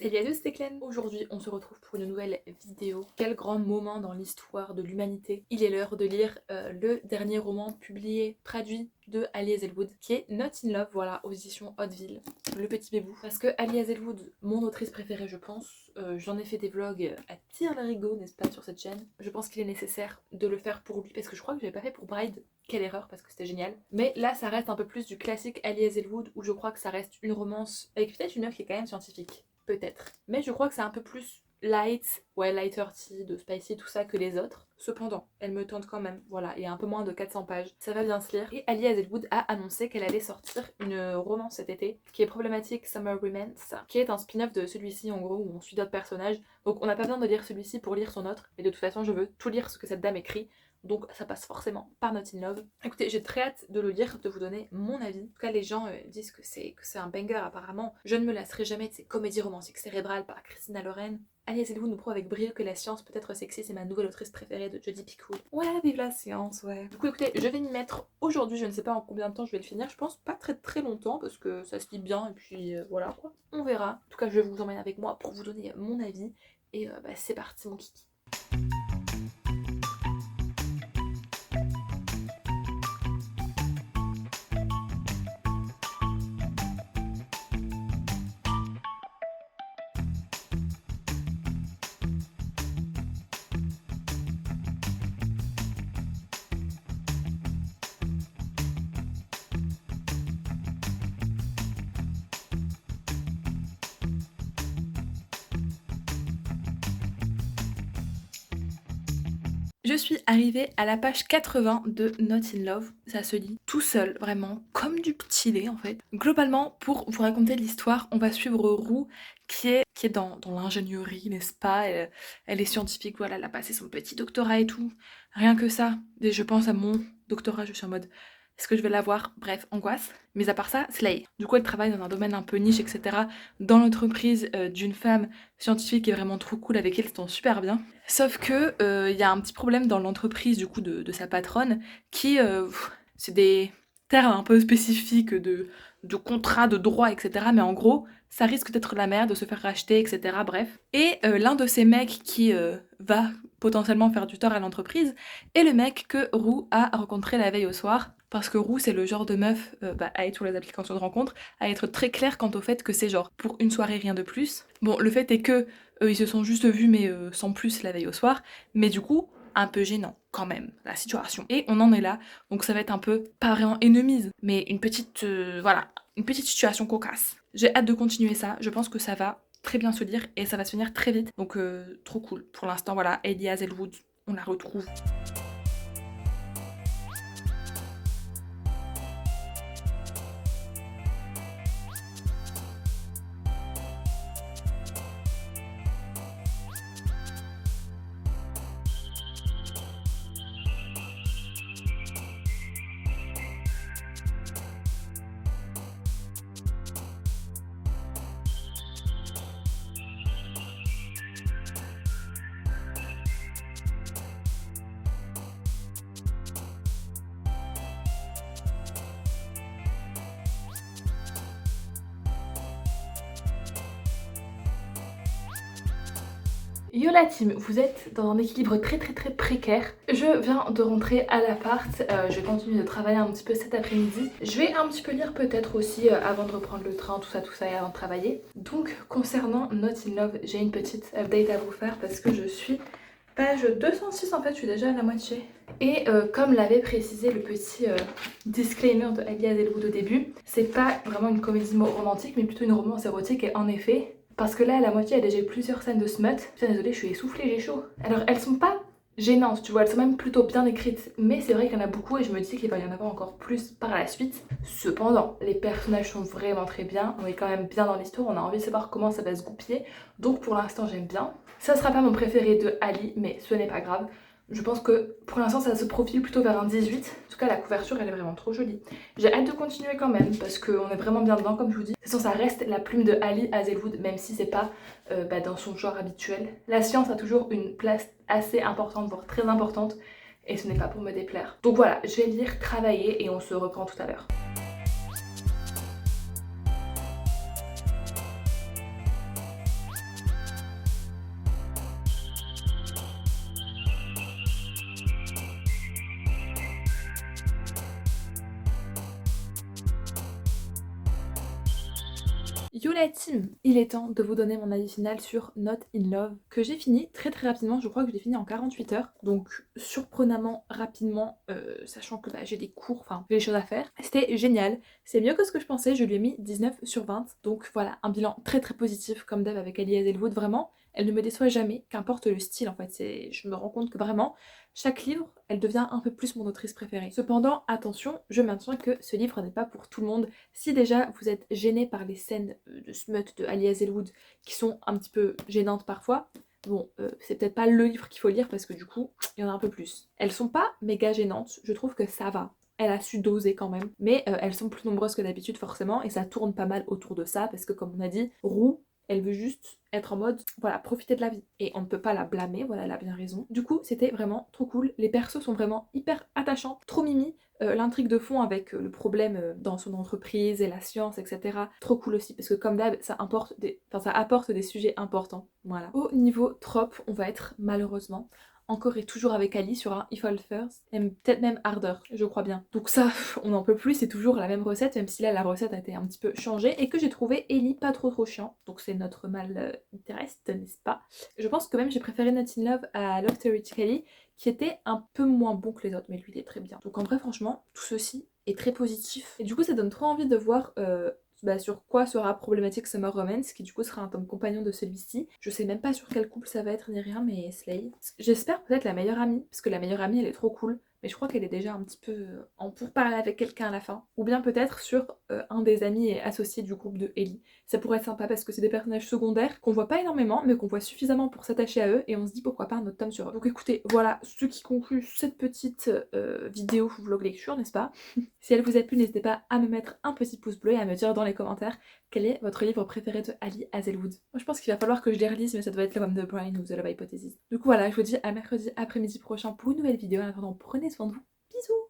Salut à tous, c'est Clem. Aujourd'hui, on se retrouve pour une nouvelle vidéo. Quel grand moment dans l'histoire de l'humanité. Il est l'heure de lire le dernier roman publié, traduit de Ali Hazelwood, qui est Not in Love, voilà, aux éditions Hauteville. Le petit bébou. Parce que Ali Hazelwood, mon autrice préférée, je pense, j'en ai fait des vlogs à tire-larigot, n'est-ce pas, sur cette chaîne. Je pense qu'il est nécessaire de le faire pour lui, parce que je crois que je l'avais pas fait pour Bride. Quelle erreur, parce que c'était génial. Mais là, ça reste un peu plus du classique Ali Hazelwood, où je crois que ça reste une romance avec peut-être une œuvre qui est quand même scientifique. Peut-être. Mais je crois que c'est un peu plus light, ouais, lighthearted, de spicy, tout ça que les autres. Cependant, elle me tente quand même, voilà, il y a un peu moins de 400 pages. Ça va bien se lire. Et Ali Hazelwood a annoncé qu'elle allait sortir une romance cet été, qui est problématique Summer Romance, qui est un spin-off de celui-ci, en gros, où on suit d'autres personnages. Donc on n'a pas besoin de lire celui-ci pour lire son autre. Et de toute façon, je veux tout lire ce que cette dame écrit. Donc ça passe forcément par Not in Love. Écoutez, j'ai très hâte de le lire, de vous donner mon avis. En tout cas, les gens disent que c'est un banger apparemment. Je ne me lasserai jamais de ces comédies romantiques cérébrales par Christina Loren. Ali Hazelwood nous prouve avec brio que la science peut être sexy, c'est ma nouvelle autrice préférée de Jodie Picoult. Ouais, vive la science, ouais. Du coup, écoutez, je vais m'y mettre aujourd'hui, je ne sais pas en combien de temps je vais le finir. Je pense pas très longtemps parce que ça se lit bien et puis voilà quoi. On verra. En tout cas, je vous emmène avec moi pour vous donner mon avis. Et c'est parti mon kiki. Je suis arrivée à la page 80 de Not in Love. Ça se lit tout seul, vraiment, comme du petit lait en fait. Globalement, pour vous raconter l'histoire, on va suivre Rue qui est dans l'ingénierie, n'est-ce pas, elle est scientifique, voilà, elle a passé son petit doctorat et tout. Rien que ça, dès je pense à mon doctorat, je suis en mode est-ce que je vais l'avoir? Bref, angoisse. Mais à part ça, slay. Du coup, elle travaille dans un domaine un peu niche, etc. Dans l'entreprise d'une femme scientifique qui est vraiment trop cool, avec elle, c'est super bien. Sauf que y a un petit problème dans l'entreprise du coup de sa patronne qui c'est des termes un peu spécifiques de contrat, de droit, etc. Mais en gros, ça risque d'être la merde, de se faire racheter, etc. Bref. Et l'un de ces mecs qui va potentiellement faire du tort à l'entreprise est le mec que Roux a rencontré la veille au soir. Parce que Roux, c'est le genre de meuf à être sur les applications de rencontre, à être très clair quant au fait que c'est genre pour une soirée, rien de plus. Bon, le fait est que ils se sont juste vus, mais sans plus la veille au soir. Mais du coup, un peu gênant quand même, la situation. Et on en est là, donc ça va être un peu, pas vraiment ennemise, mais une petite, voilà, une petite situation cocasse. J'ai hâte de continuer ça, je pense que ça va très bien se lire et ça va se finir très vite. Donc trop cool. Pour l'instant, voilà, Ali Hazelwood, on la retrouve. Yo la team, vous êtes dans un équilibre très précaire. Je viens de rentrer à l'appart, je vais continuer de travailler un petit peu cet après-midi. Je vais un petit peu lire peut-être aussi avant de reprendre le train, tout ça et avant de travailler. Donc concernant Not in Love, j'ai une petite update à vous faire parce que je suis page 206 en fait, je suis déjà à la moitié. Et comme l'avait précisé le petit disclaimer de Ali Hazelwood au début, c'est pas vraiment une comédie romantique mais plutôt une romance érotique et en effet... Parce que là, à la moitié, il y a déjà plusieurs scènes de smut. Putain, désolée, je suis essoufflée, j'ai chaud. Alors, elles sont pas gênantes, tu vois, elles sont même plutôt bien écrites. Mais c'est vrai qu'il y en a beaucoup et je me dis qu'il va y en avoir encore plus par la suite. Cependant, les personnages sont vraiment très bien. On est quand même bien dans l'histoire, on a envie de savoir comment ça va se goupiller. Donc pour l'instant, j'aime bien. Ça sera pas mon préféré de Ali, mais ce n'est pas grave. Je pense que pour l'instant ça se profile plutôt vers un 18. En tout cas la couverture elle est vraiment trop jolie. J'ai hâte de continuer quand même parce qu'on est vraiment bien dedans comme je vous dis. De toute façon ça reste la plume de Ali Hazelwood même si c'est pas dans son genre habituel. La science a toujours une place assez importante voire très importante et ce n'est pas pour me déplaire. Donc voilà, je vais lire, travailler et on se reprend tout à l'heure. Yo la team, il est temps de vous donner mon avis final sur Not in Love, que j'ai fini très rapidement, je crois que je l'ai fini en 48 heures, donc surprenamment rapidement, sachant que j'ai des cours, enfin j'ai des choses à faire. C'était génial, c'est mieux que ce que je pensais, je lui ai mis 19 sur 20, donc voilà, un bilan très positif comme d'hab avec Ali Hazelwood, vraiment, elle ne me déçoit jamais, qu'importe le style en fait, je me rends compte que vraiment, chaque livre, elle devient un peu plus mon autrice préférée. Cependant, attention, je maintiens que ce livre n'est pas pour tout le monde. Si déjà vous êtes gêné par les scènes de smut de Ali Hazelwood qui sont un petit peu gênantes parfois, bon, c'est peut-être pas le livre qu'il faut lire parce que du coup, il y en a un peu plus. Elles sont pas méga gênantes, je trouve que ça va. Elle a su doser quand même, mais elles sont plus nombreuses que d'habitude forcément, et ça tourne pas mal autour de ça, parce que comme on a dit, Roux, elle veut juste être en mode, voilà, profiter de la vie. Et on ne peut pas la blâmer, voilà, elle a bien raison. Du coup, c'était vraiment trop cool. Les persos sont vraiment hyper attachants, trop mimi. L'intrigue de fond avec le problème dans son entreprise et la science, etc. Trop cool aussi, parce que comme d'hab, ça apporte des sujets importants. Voilà. Au niveau trope, on va être malheureusement encore et toujours avec Ali sur un If All First, et peut-être même Harder, je crois bien. Donc ça, on n'en peut plus, c'est toujours la même recette, même si là la recette a été un petit peu changée, et que j'ai trouvé Ellie pas trop chiant, donc c'est notre mal interest, n'est-ce pas? Je pense que même j'ai préféré Not in Love à Love Theoretically, qui était un peu moins bon que les autres, mais lui il est très bien. Donc en vrai franchement, tout ceci est très positif, et du coup ça donne trop envie de voir sur quoi sera problématique Summer Romance, qui du coup sera un tome compagnon de celui-ci. Je sais même pas sur quel couple ça va être ni rien, mais Slay. J'espère peut-être la meilleure amie, parce que la meilleure amie elle est trop cool, mais je crois qu'elle est déjà un petit peu en pourparlers avec quelqu'un à la fin. Ou bien peut-être sur un des amis et associés du groupe de Ellie. Ça pourrait être sympa parce que c'est des personnages secondaires qu'on voit pas énormément, mais qu'on voit suffisamment pour s'attacher à eux, et on se dit pourquoi pas un autre tome sur eux. Donc écoutez, voilà ce qui conclut cette petite vidéo vlog lecture, n'est-ce pas? Si elle vous a plu, n'hésitez pas à me mettre un petit pouce bleu et à me dire dans les commentaires quel est votre livre préféré de Ali Hazelwood. Moi je pense qu'il va falloir que je les relise, mais ça doit être le Homme de Brian ou The Love Hypothesis. Du coup voilà, je vous dis à mercredi après-midi prochain pour une nouvelle vidéo. En attendant, prenez soin de vous. Bisous!